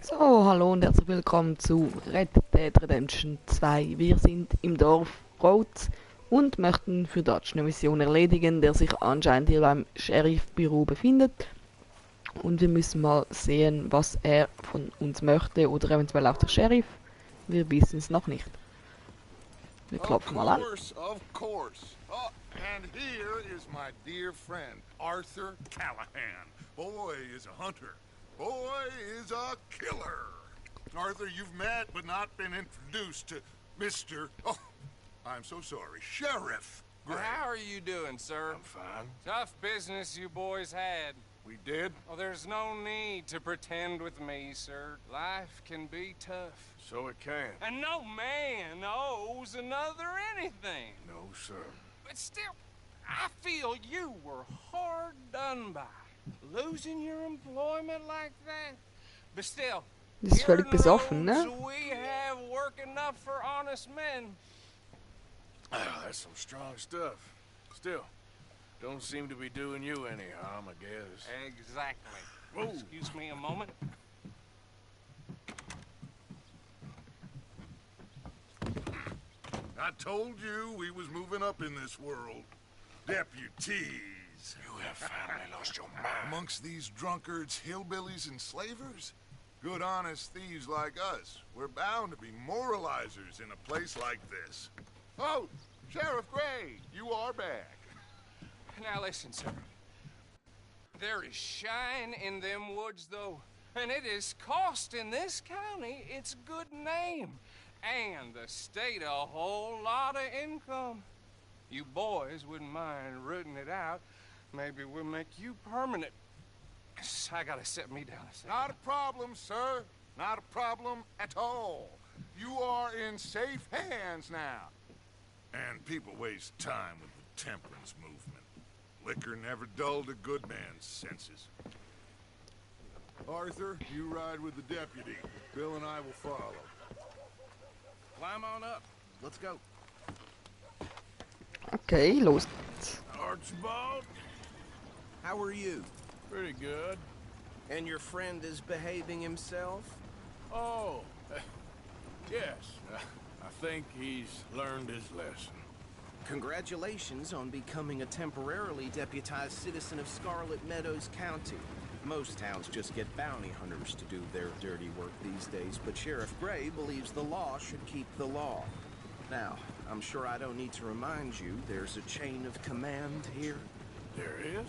So, hallo und herzlich willkommen zu Red Dead Redemption 2. Wir sind im Dorf Rhodes und möchten für Dutch eine Mission erledigen, der sich anscheinend hier beim Sheriffbüro befindet. Und wir müssen mal sehen, was er von uns möchte oder eventuell auch der Sheriff. Wir wissen es noch nicht. Wir klopfen mal an. Of course. Oh, and here is my dear friend, Arthur Callahan. Boy is a hunter. Boy is a killer. Arthur, you've met but not been introduced to Mr. Oh, I'm so sorry, Sheriff Gray. Well, how are you doing, sir? I'm fine. Tough business you boys had. We did? Oh, there's no need to pretend with me, sir. Life can be tough. So it can. And no man owes another anything. No, sir. But still, I feel you were hard done by. Losing your employment like that. But still, Das ist völlig besoffen, ne? we have work enough for honest men. Oh, that's some strong stuff. Still, don't seem to be doing you any harm, I guess. Exactly. Whoa. Excuse me a moment. I told you we was moving up in this world. Deputies. You have finally lost your mind. Amongst these drunkards, hillbillies, and slavers? Good honest thieves like us. We're bound to be moralizers in a place like this. Oh, Sheriff Gray, you are back. Now listen, sir. There is shine in them woods, though, and it is costing this county its good name, and the state a whole lot of income. You boys wouldn't mind rooting it out. Maybe we'll make you permanent. I gotta set me down a second. Not a problem, sir. Not a problem at all. You are in safe hands now. And people waste time with the temperance movement. Liquor never dulled a good man's senses. Arthur, you ride with the deputy. Bill and I will follow. Climb on up. Let's go. Okay, los geht's. Archibald? How are you? Pretty good. And your friend is behaving himself? Oh, yes. I think he's learned his lesson. Congratulations on becoming a temporarily deputized citizen of Scarlet Meadows County. Most towns just get bounty hunters to do their dirty work these days, but Sheriff Gray believes the law should keep the law. Now, I'm sure I don't need to remind you there's a chain of command here. There is?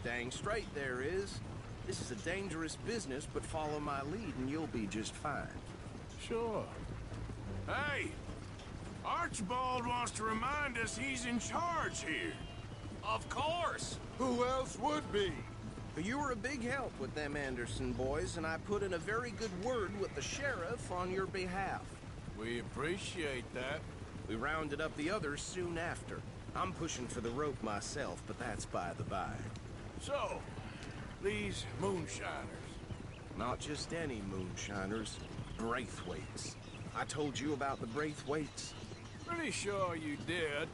Dang straight there is. This is a dangerous business, but follow my lead and you'll be just fine. Sure. Hey! Archibald wants to remind us he's in charge here. Of course. Who else would be? You were a big help with them Anderson boys, and I put in a very good word with the sheriff on your behalf. We appreciate that. We rounded up the others soon after. I'm pushing for the rope myself, but that's by the by. So, these moonshiners. Not just any moonshiners, Braithwaites. I told you about the Braithwaites. Pretty sure you did.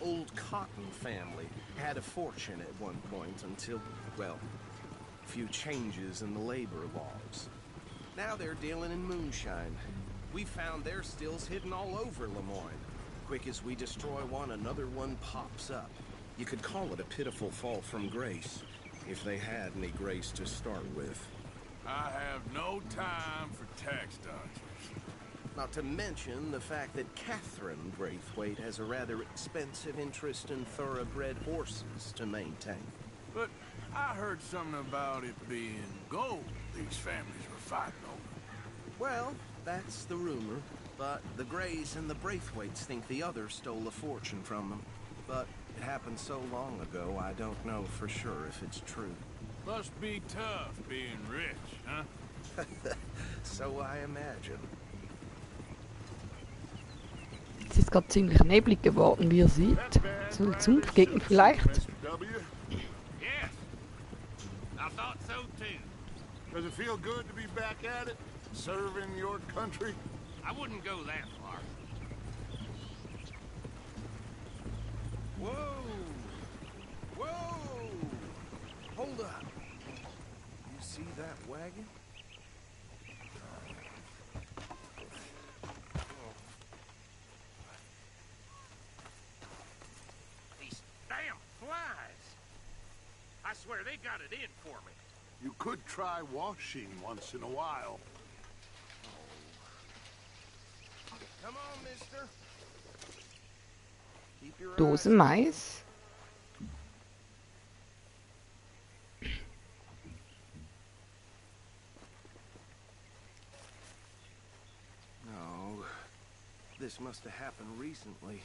Old Cotton family had a fortune at one point until, well, a few changes in the labor laws. Now they're dealing in moonshine. We found their stills hidden all over Lemoyne. Quick as we destroy one, another one pops up. You could call it a pitiful fall from grace, if they had any grace to start with. I have no time for tax dodgers. Not to mention the fact that Catherine Braithwaite has a rather expensive interest in thoroughbred horses to maintain. But I heard something about it being gold these families were fighting over. Well, that's the rumor. But the Grays and the Braithwaites think the other stole a fortune from them. But happened so long ago, I don't know for sure if it's true. Must be tough being rich, huh? So I imagine. Es ist gerade ziemlich neblig geworden, wie ihr seht. So Sumpfgegend vielleicht. Mr. W. Yes. I thought so too. Does it feel good to be back at it? Serving your country? I wouldn't go that far. Whoa! Whoa! Hold up. You see that wagon? These damn flies. I swear they got it in for me. You could try washing once in a while. Come on, mister. Keep your Dose eyes- Mais. No. This must have happened recently.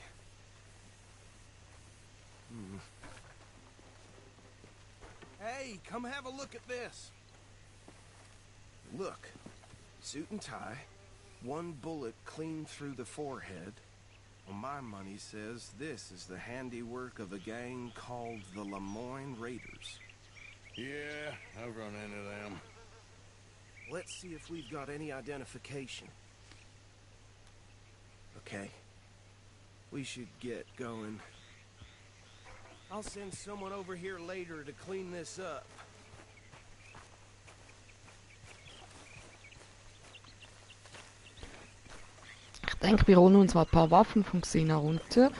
Hey, come have a look at this. Look. Suit and tie. One bullet clean through the forehead. Well, my money says this is the handiwork of a gang called the Lemoyne Raiders. Yeah, I've run into them. Let's see if we've got any identification. Okay. We should get going. I'll send someone over here later to clean this up. Ich denke, wir holen uns mal ein paar Waffen vom Xena runter.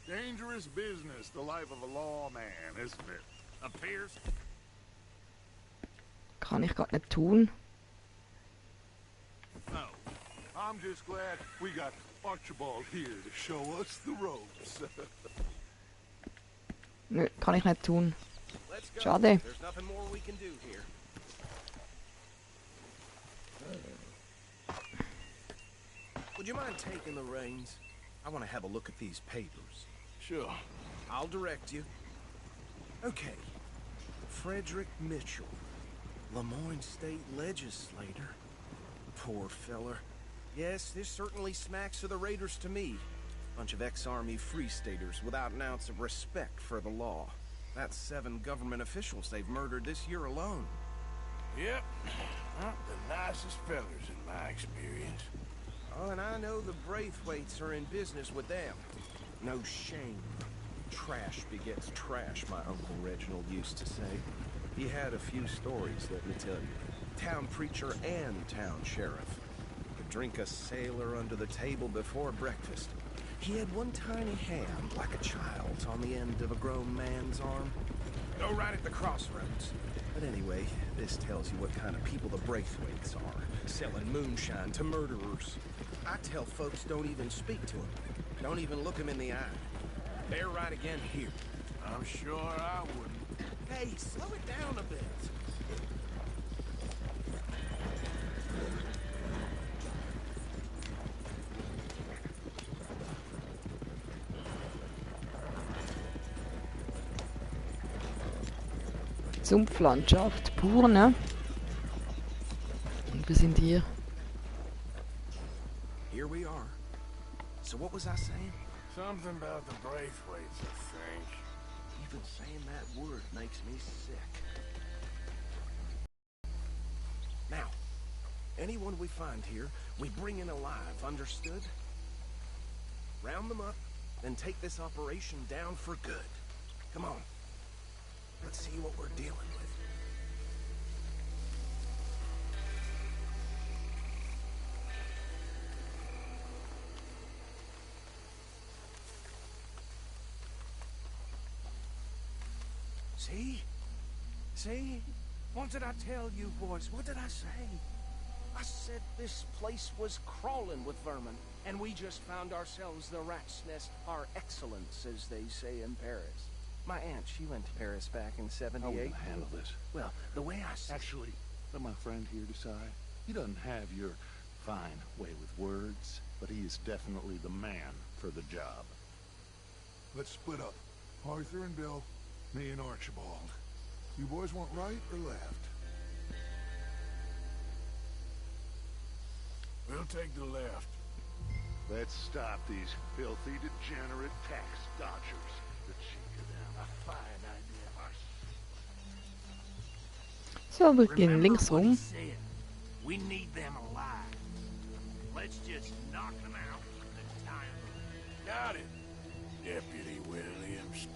Dangerous business, the life of a lawman, isn't it? Appears. Kann ich gerade nicht tun. No. I'm just glad we got Archibald here to show us the ropes. Nö, kann ich nicht tun. Let's go. Schade. There's nothing more we can do here. Would you mind taking the reins? I want to have a look at these papers. Sure. I'll direct you. Okay. Frederick Mitchell, Lemoyne State Legislator. Poor feller. Yes, this certainly smacks of the Raiders to me. Bunch of ex-Army Free Staters without an ounce of respect for the law. That's 7 government officials they've murdered this year alone. Yep. Not the nicest fellers in my experience. Oh, and I know the Braithwaites are in business with them. No shame. Trash begets trash, my Uncle Reginald used to say. He had a few stories, let me tell you. Town preacher and town sheriff. Could drink a sailor under the table before breakfast. He had one tiny hand, like a child's, on the end of a grown man's arm. Go right at the crossroads. But anyway, this tells you what kind of people the Braithwaites are, selling moonshine to murderers. I tell folks don't even speak to them. Don't even look them in the eye. They're right again here. I'm sure I wouldn't. Hey, slow it down a bit. Sumpflandschaft pur, ne? Und wir sind hier. Here we are. So what was I saying? Something about the Braithwaites, I think. Even saying that word makes me sick. Now, anyone we find here, we bring in alive, understood? Round them up, then take this operation down for good. Come on. Let's see what we're dealing with. See? See? What did I tell you, boys? What did I say? I said this place was crawling with vermin, and we just found ourselves the rat's nest par excellence, as they say in Paris. My aunt, she went to Paris back in How are we '78. gonna handle this? Well, the way I see Actually, let my friend here decide. He doesn't have your fine way with words. but he is definitely the man for the job. Let's split up. Arthur and Bill, me and Archibald. You boys want right or left? We'll take the left. Let's stop these filthy, degenerate tax dodgers. The cheek of them. A fine idea. So, wir gehen Remember links what he rum. said. We need them alive. Let's just knock them out the time. Got it, Deputy Williams.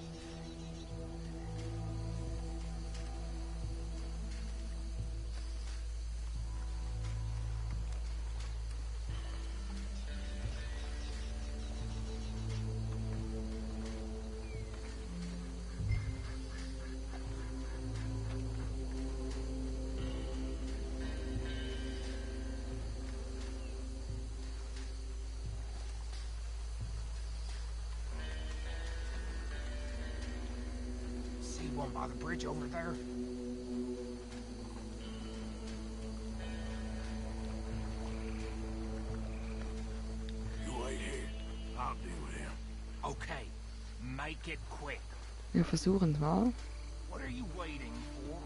See one by the bridge over there? You wait here. I'll deal with him. Okay, make it quick. Wir versuchen es mal. What are you waiting for?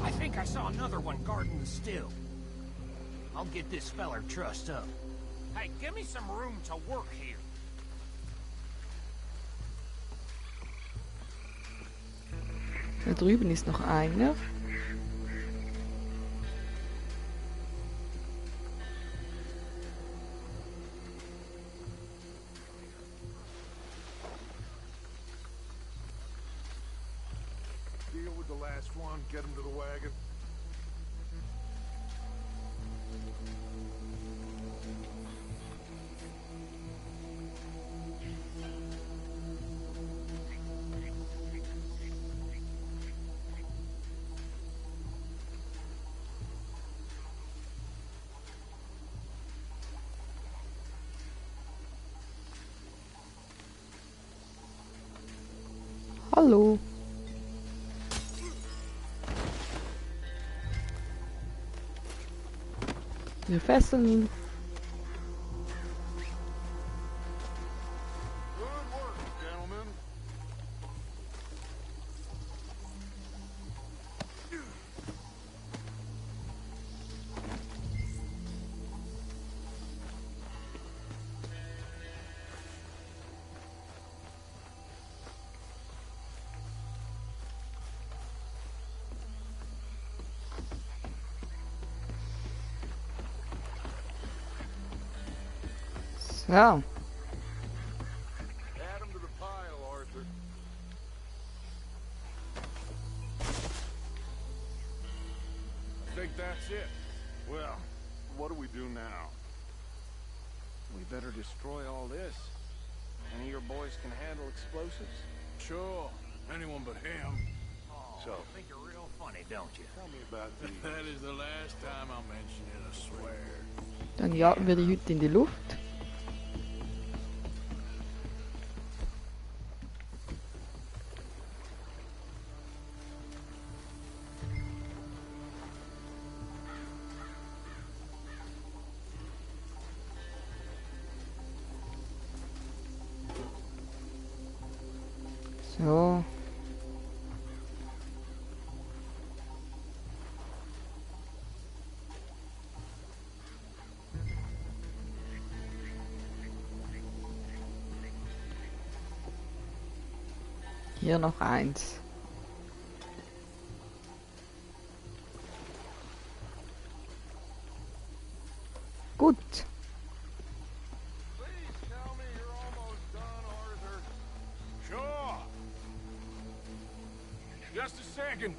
I think I saw another one guarding the still. I'll get this feller trussed up. Hey, give me some room to work here. Da drüben ist noch einer. Deal with the last one, get him to the wagon. Hallo. Wir fesseln ihn. Good work, gentlemen. So. Add him to the pile, Arthur. I think that's it. Well, what do we do now? We better destroy all this. Any of your boys can handle explosives? Sure, anyone but him. So, I think you're real funny, don't you? tell me about the... That is the last time I mention it, I swear. Dann jagen wir die Hütte in die Luft. So. Hier noch eins. Gut. Please tell me you're almost done, Arthur. Sure. Just a second.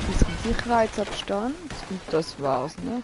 Bisschen Sicherheitsabstand. Und das war's, ne?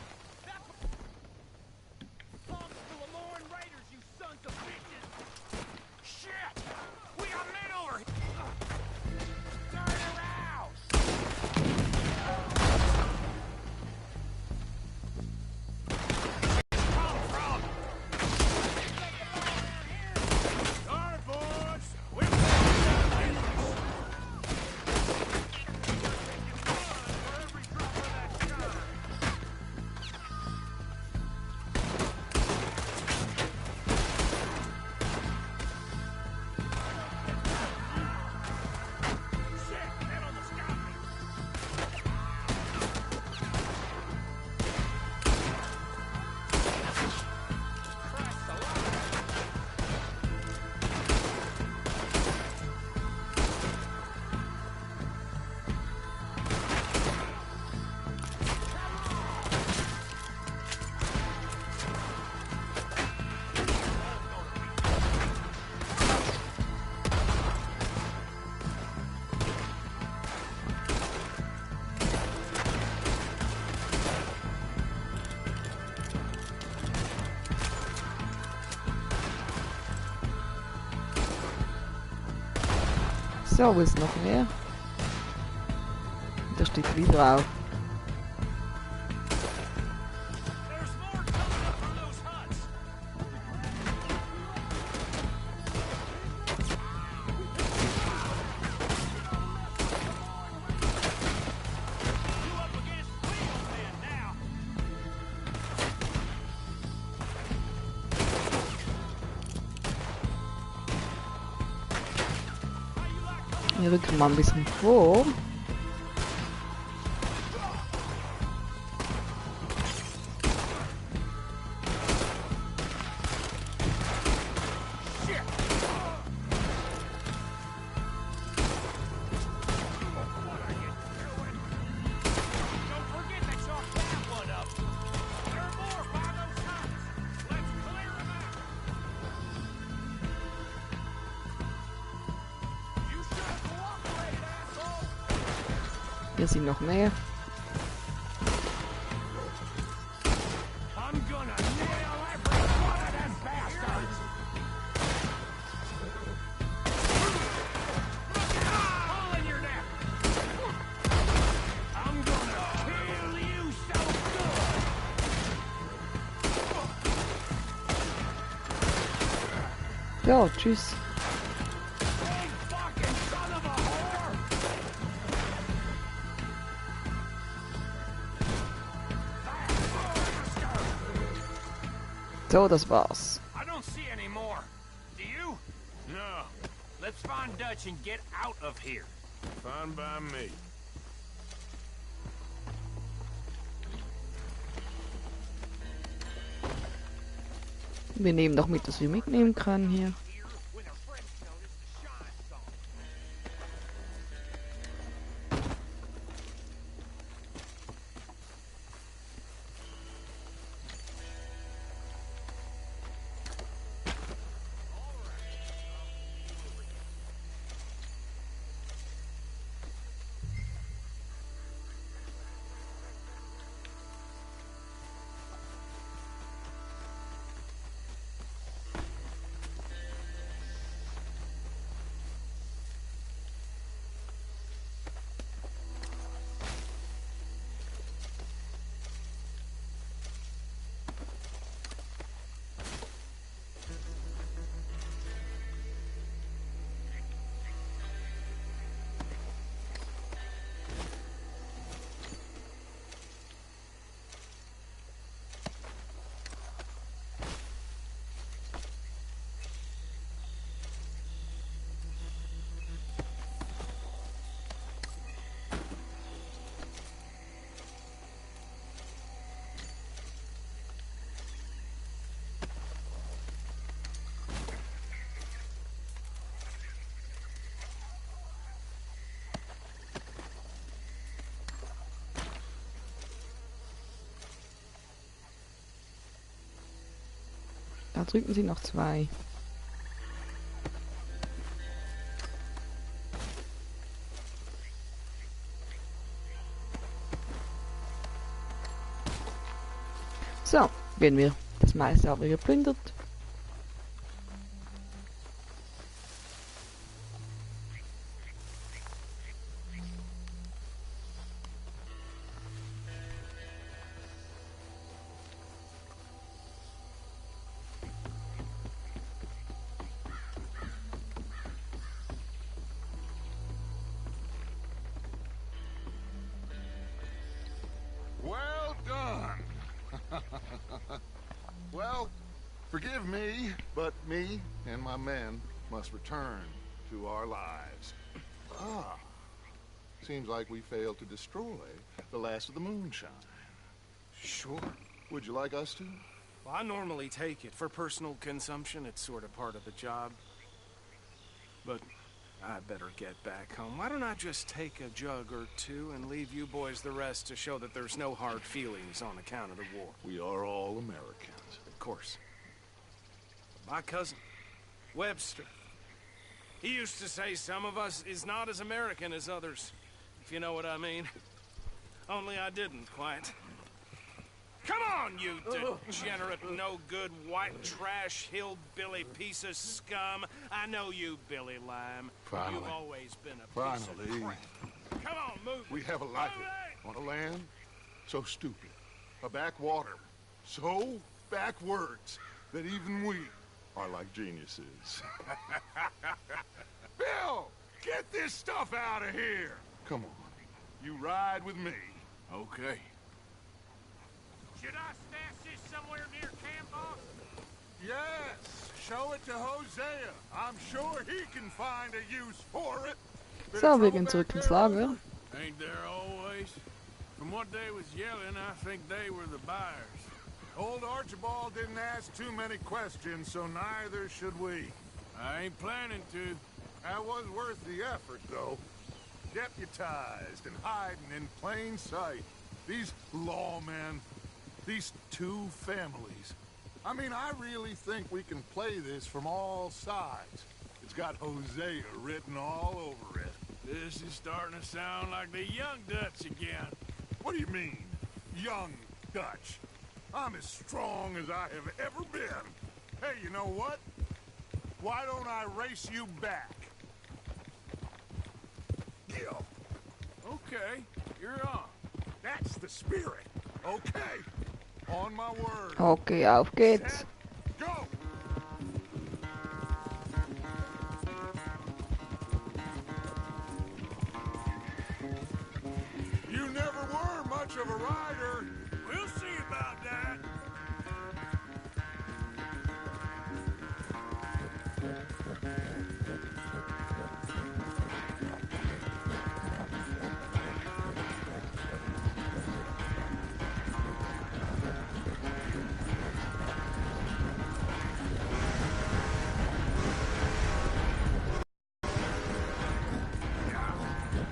So, wo ist noch mehr? Da steht wieder auf. Wir rücken mal ein bisschen vor. Hier sind noch mehr. Ja, tschüss. So, das war's. I don't see any more. Do you? No. Let's find Dutch and get out of here. Fine by me. Wir nehmen doch mit, dass wir mitnehmen können hier. Da drücken Sie noch 2. So, werden wir. Das meiste haben wir geplündert. Well done. Well, forgive me, but me and my men must return to our lives. Ah, seems like we failed to destroy the last of the moonshine. Sure. Would you like us to? Well, I normally take it for personal consumption. It's sort of part of the job. But I better get back home. Why don't I just take a jug or two and leave you boys the rest to show that there's no hard feelings on account of the war? We are all Americans. Of course. My cousin, Webster, he used to say some of us is not as American as others, if you know what I mean. Only I didn't quite. Come on, you degenerate, no-good, white trash, hillbilly piece of scum. I know you, Billy Lime. Finally. You've always been a piece of Finally. crap. Come on, move. We have a life on a land so stupid, a backwater so backwards that even we are like geniuses. Bill, get this stuff out of here. Come on, you ride with me. Okay. Should I stash this somewhere near camp, boss? Yes, show it to Hosea. I'm sure he can find a use for it. Bit So, of wir trouble gehen back zurück ins there, Lager. Arthur? Ain't there always? From what they was yelling, I think they were the buyers. Old Archibald didn't ask too many questions, so neither should we. I ain't planning to. That was worth the effort, though. Deputized and hiding in plain sight. These lawmen, these two families. I mean, I really think we can play this from all sides. It's got Hosea written all over it. This is starting to sound like the Young Dutch again. What do you mean, young Dutch? I'm as strong as I have ever been. Hey, you know what? Why don't I race you back? Gil. Okay, you're on. That's the spirit. Okay. On my word. Okay, auf geht's. Set, go! You never were much of a rider. We'll see about that.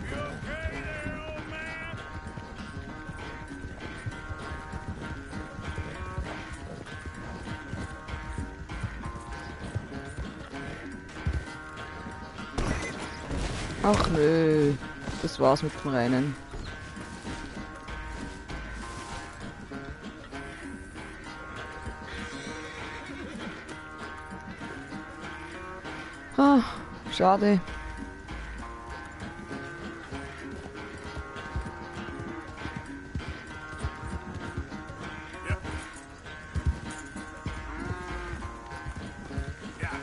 You okay there, old man? Ach nö, das war's mit dem Rennen. Ah, schade. Yep. Yeah.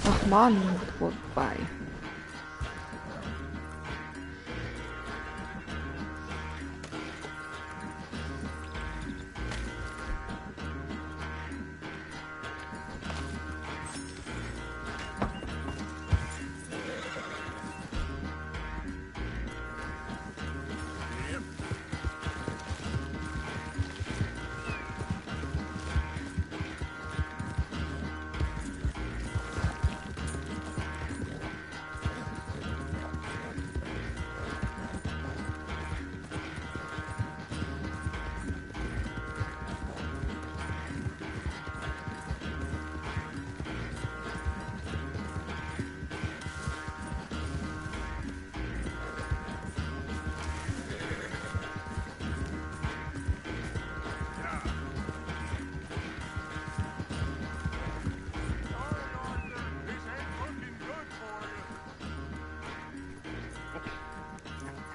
Ach Mann, vorbei.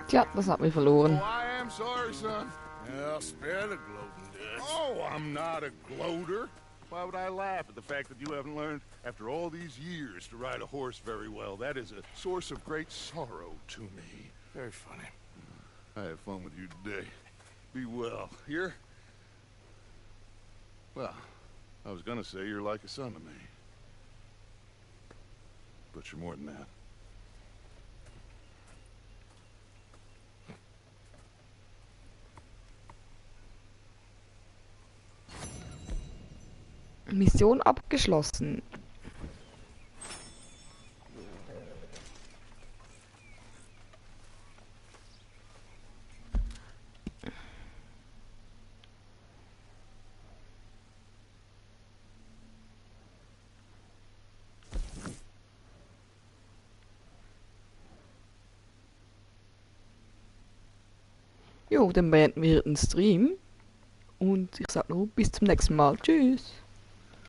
Tja, das hat mich verloren. Oh, I am sorry, son. Well, spare the gloating, Dutch. Oh, I'm not a gloater. Why would I laugh at the fact that you haven't learned, after all these years, to ride a horse very well? That is a source of great sorrow to me. Very funny. I had fun with you today. Be well. Here? Well, I was gonna say you're like a son to me. But you're more than that. Mission abgeschlossen. Jo, dann beenden wir den Stream. Und ich sage nur, bis zum nächsten Mal. Tschüss.